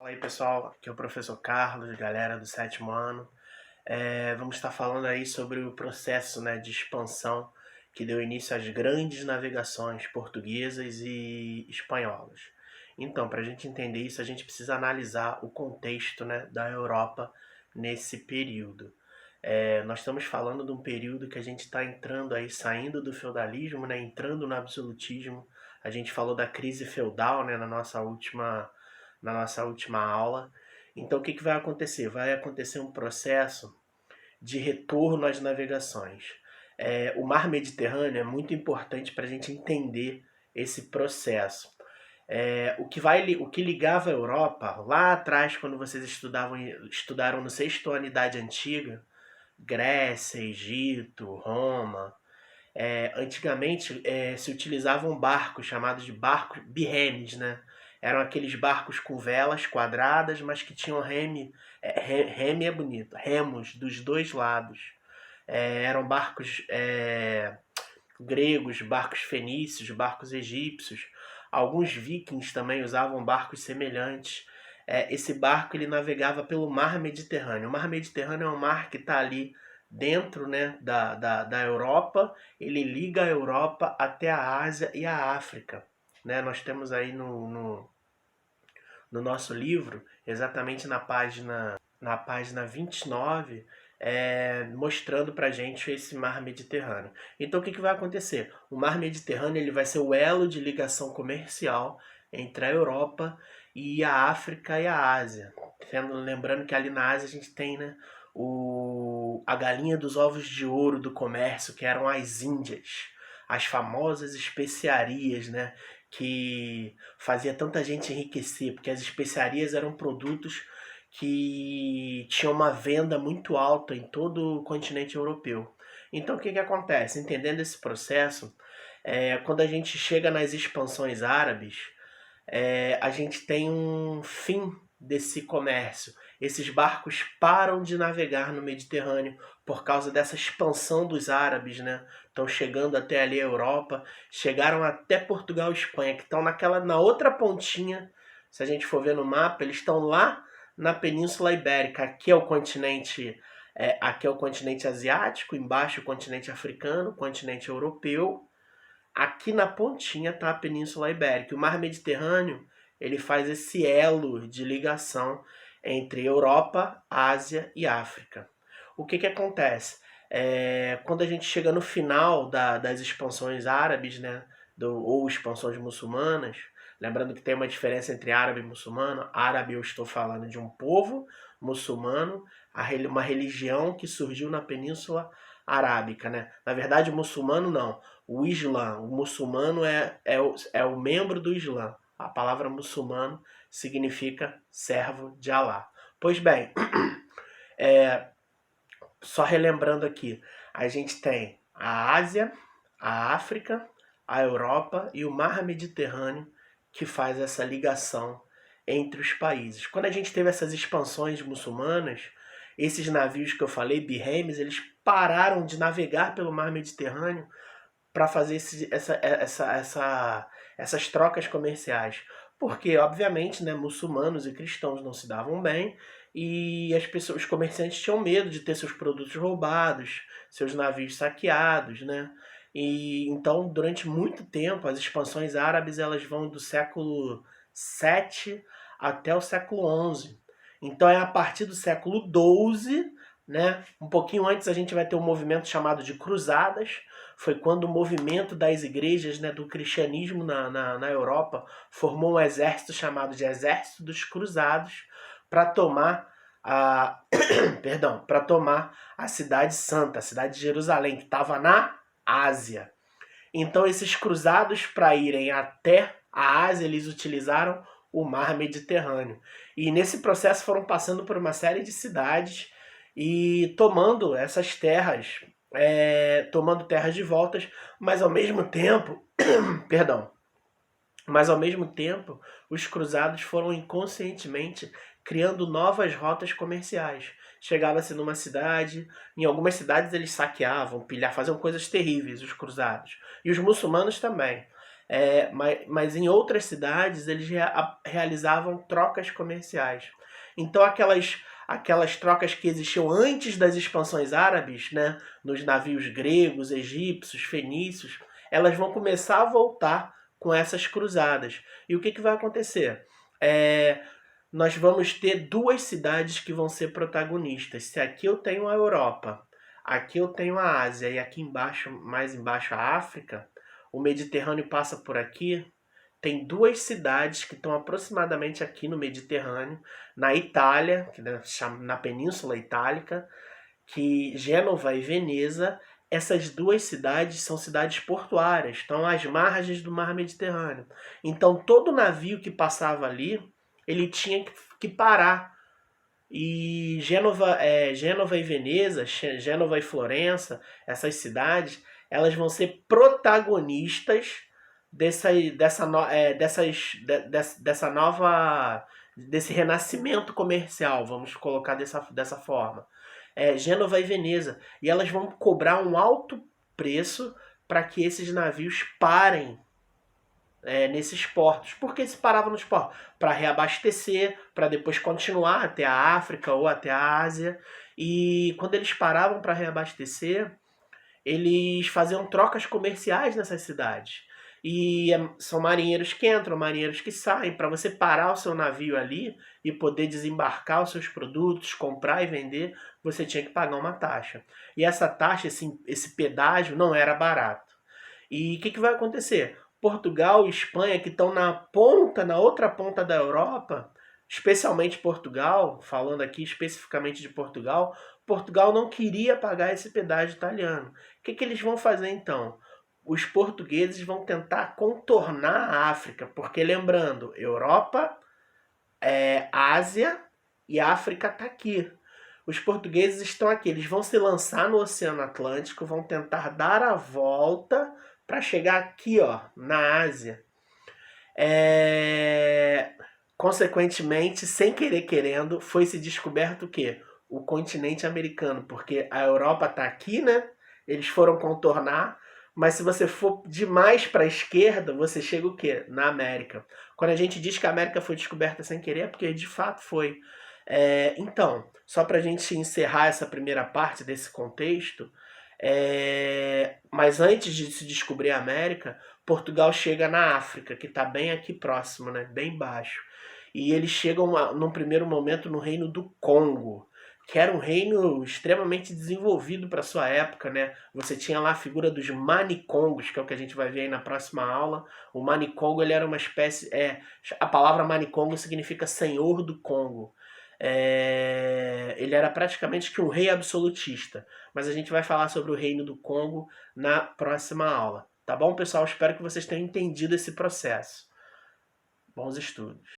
Fala aí pessoal, aqui é o professor Carlos, galera do sétimo ano. Vamos estar falando aí sobre o processo, né, de expansão que deu início às grandes navegações portuguesas e espanholas. Então, para a gente entender isso, a gente precisa analisar o contexto, né, da Europa nesse período. Nós estamos falando de um período que a gente está entrando aí, saindo do feudalismo, né, entrando no absolutismo. A gente falou da crise feudal, né, na nossa última aula. Então, o que vai acontecer? Vai acontecer um processo de retorno às navegações. O mar Mediterrâneo é muito importante para a gente entender esse processo. O que ligava a Europa, lá atrás, quando vocês estudaram no sexto ano Idade Antiga, Grécia, Egito, Roma, antigamente se utilizavam barcos chamados de barcos birremes, né? Eram aqueles barcos com velas quadradas, mas que tinham reme é bonito, remos dos dois lados. Eram barcos gregos, barcos fenícios, barcos egípcios. Alguns vikings também usavam barcos semelhantes. Esse barco ele navegava pelo mar Mediterrâneo. O mar Mediterrâneo é um mar que está ali dentro, né, da Europa. Ele liga a Europa até a Ásia e a África. Né? Nós temos aí no nosso livro, exatamente na página 29, mostrando para a gente esse mar Mediterrâneo. Então o que vai acontecer? O mar Mediterrâneo ele vai ser o elo de ligação comercial entre a Europa e a África e a Ásia. Lembrando que ali na Ásia a gente tem, né, a galinha dos ovos de ouro do comércio, que eram as Índias, as famosas especiarias, né, que fazia tanta gente enriquecer, porque as especiarias eram produtos que tinham uma venda muito alta em todo o continente europeu. Então o que acontece? Entendendo esse processo, quando a gente chega nas expansões árabes, a gente tem um fim desse comércio. Esses barcos param de navegar no Mediterrâneo por causa dessa expansão dos árabes, né? Estão chegando até ali a Europa, chegaram até Portugal e Espanha, que estão na outra pontinha. Se a gente for ver no mapa, eles estão lá na Península Ibérica. Aqui é o continente asiático, embaixo o continente africano, o continente europeu. Aqui na pontinha está a Península Ibérica. O Mar Mediterrâneo ele faz esse elo de ligação entre Europa, Ásia e África. O que acontece? Quando a gente chega no final das expansões árabes, né, ou expansões muçulmanas, lembrando que tem uma diferença entre árabe e muçulmano. Árabe eu estou falando de um povo, muçulmano, uma religião que surgiu na Península Arábica. Né? Na verdade, muçulmano não. O Islã, o muçulmano é o membro do Islã. A palavra muçulmano significa servo de Alá. Pois bem, só relembrando aqui, a gente tem a Ásia, a África, a Europa e o Mar Mediterrâneo que faz essa ligação entre os países. Quando a gente teve essas expansões muçulmanas, esses navios que eu falei, birremes, eles pararam de navegar pelo Mar Mediterrâneo para fazer essas trocas comerciais. Porque, obviamente, né, muçulmanos e cristãos não se davam bem e os comerciantes tinham medo de ter seus produtos roubados, seus navios saqueados, né? E então, durante muito tempo, as expansões árabes elas vão do século VII até o século XI. Então, é a partir do século XII, né? Um pouquinho antes a gente vai ter um movimento chamado de Cruzadas. Foi quando o movimento das igrejas, né, do cristianismo na Europa formou um exército chamado de Exército dos Cruzados para tomar para tomar a cidade santa, a cidade de Jerusalém, que estava na Ásia. Então esses cruzados, para irem até a Ásia, eles utilizaram o mar Mediterrâneo. E nesse processo foram passando por uma série de cidades e tomando essas terras, tomando terras de voltas, mas ao mesmo tempo, perdão, mas ao mesmo tempo, os cruzados foram inconscientemente criando novas rotas comerciais. Chegava-se numa cidade, em algumas cidades eles saqueavam, faziam coisas terríveis, os cruzados. E os muçulmanos também. Mas em outras cidades eles realizavam trocas comerciais. Então aquelas trocas que existiam antes das expansões árabes, né, nos navios gregos, egípcios, fenícios, elas vão começar a voltar com essas cruzadas. E o que vai acontecer? Nós vamos ter duas cidades que vão ser protagonistas. Se aqui eu tenho a Europa, aqui eu tenho a Ásia e aqui embaixo, mais embaixo, a África, o Mediterrâneo passa por aqui. Tem duas cidades que estão aproximadamente aqui no Mediterrâneo, na Itália, na Península Itálica, que Gênova e Veneza. Essas duas cidades são cidades portuárias, estão às margens do mar Mediterrâneo. Então todo navio que passava ali, ele tinha que parar. E Gênova e Veneza, Gênova e Florença, essas cidades, elas vão ser protagonistas desse renascimento comercial, vamos colocar dessa forma. Gênova e Veneza. E elas vão cobrar um alto preço para que esses navios parem nesses portos. Por que se parava nos portos? Para reabastecer, para depois continuar até a África ou até a Ásia. E quando eles paravam para reabastecer, eles faziam trocas comerciais nessas cidades. E são marinheiros que entram, marinheiros que saem. Para você parar o seu navio ali e poder desembarcar os seus produtos, comprar e vender, você tinha que pagar uma taxa. E essa taxa, esse pedágio, não era barato. E o que vai acontecer? Portugal e Espanha, que estão na outra ponta da Europa, especialmente Portugal, falando aqui especificamente de Portugal, Portugal não queria pagar esse pedágio italiano. O que eles vão fazer então? Os portugueses vão tentar contornar a África, porque lembrando, Europa, Ásia e África está aqui. Os portugueses estão aqui, eles vão se lançar no Oceano Atlântico, vão tentar dar a volta para chegar aqui, ó, na Ásia. Consequentemente, sem querer querendo, foi se descoberto o quê? O continente americano, porque a Europa está aqui, né? Eles foram contornar, mas se você for demais para a esquerda, você chega o quê? Na América. Quando a gente diz que a América foi descoberta sem querer, é porque de fato foi. Então, só para a gente encerrar essa primeira parte desse contexto, mas antes de se descobrir a América, Portugal chega na África, que está bem aqui próximo, né? Bem baixo. E eles chegam num primeiro momento no reino do Congo, que era um reino extremamente desenvolvido para sua época, né? Você tinha lá a figura dos manicongos, que é o que a gente vai ver aí na próxima aula. O manicongo, ele era uma espécie... a palavra manicongo significa senhor do Congo. Ele era praticamente que um rei absolutista. Mas a gente vai falar sobre o reino do Congo na próxima aula. Tá bom, pessoal? Espero que vocês tenham entendido esse processo. Bons estudos.